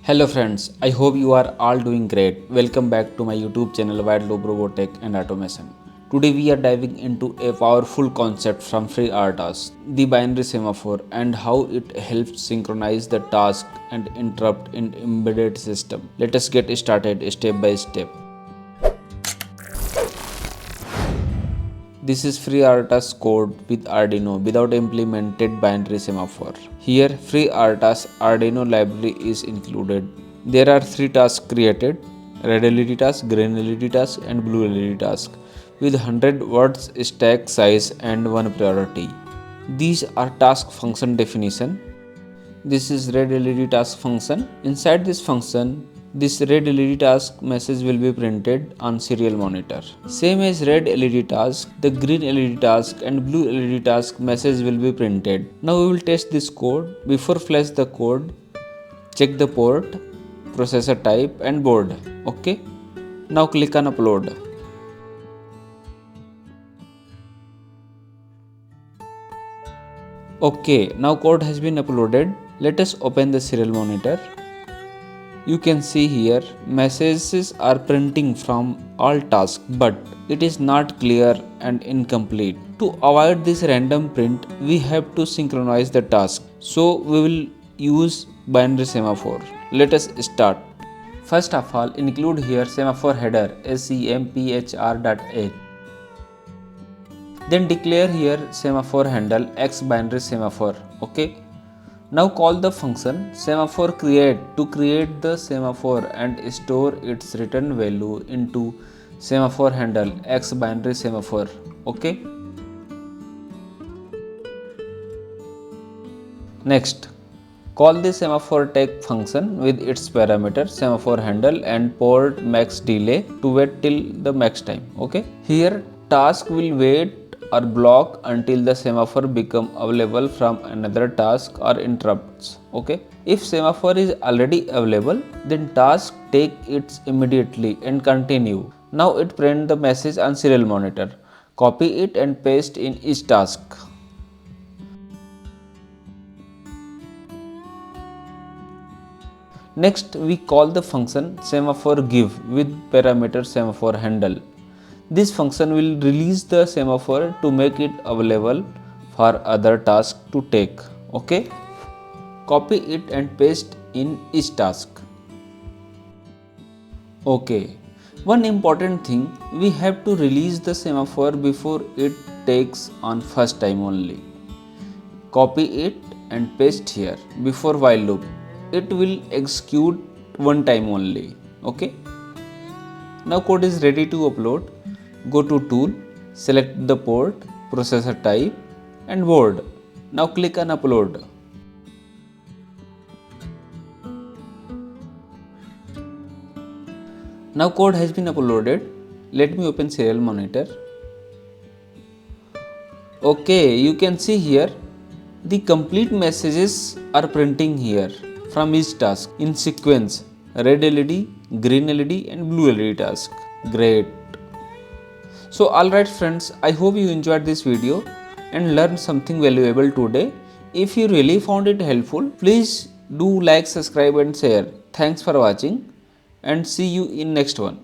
Hello friends, I hope you are all doing great. Welcome back to my YouTube channel Void Loop Bytes and Automation. Today we are diving into a powerful concept from FreeRTOS, the binary semaphore, and how it helps synchronize the task and interrupt in embedded system. Let us get started step by step. This is FreeRTOS code with Arduino without implemented binary semaphore. Here FreeRTOS Arduino library is included. There are 3 tasks created: red LED task, green LED task and blue LED task with 100 words stack size and 1 priority. These are task function definition. This is red LED task function. Inside this function, this red LED task message will be printed on serial monitor. Same as red LED task, the green LED task and blue LED task message will be printed. Now we will test this code. Before flash the code, check the port, processor type and board. Okay. Now click on upload. Okay, now code has been uploaded. Let us open the serial monitor. You can see here messages are printing from all tasks, but it is not clear and incomplete. To avoid this random print, we have to synchronize the task. So we will use binary semaphore. Let us start. First of all, include here semaphore header STM32CubeMX. Then declare here semaphore handle X binary semaphore. Okay. Now call the function semaphore create to create the semaphore and store its return value into semaphore handle X binary semaphore. Okay. Next, call the semaphore take function with its parameter semaphore handle and port max delay to wait till the max time. Okay. Here task will wait or block until the semaphore become available from another task or interrupts. Okay. If semaphore is already available, then task take it immediately and continue. Now it print the message on serial monitor. Copy it and paste in each task. Next, we call the function semaphore give with parameter semaphore handle. This function will release the semaphore to make it available for other tasks to take. Okay. Copy it and paste in each task. Okay. One important thing, we have to release the semaphore before it takes on first time only. Copy it and paste here before while loop. It will execute one time only. Okay. Now code is ready to upload. Go to tool, select the port, processor type and board. Now click on upload. Now code has been uploaded. Let me open serial monitor. Okay, you can see here the complete messages are printing here from each task in sequence: red LED, green LED and blue LED task. Great. So alright friends, I hope you enjoyed this video and learned something valuable today. If you really found it helpful, please do like, subscribe and share. Thanks for watching and see you in next one.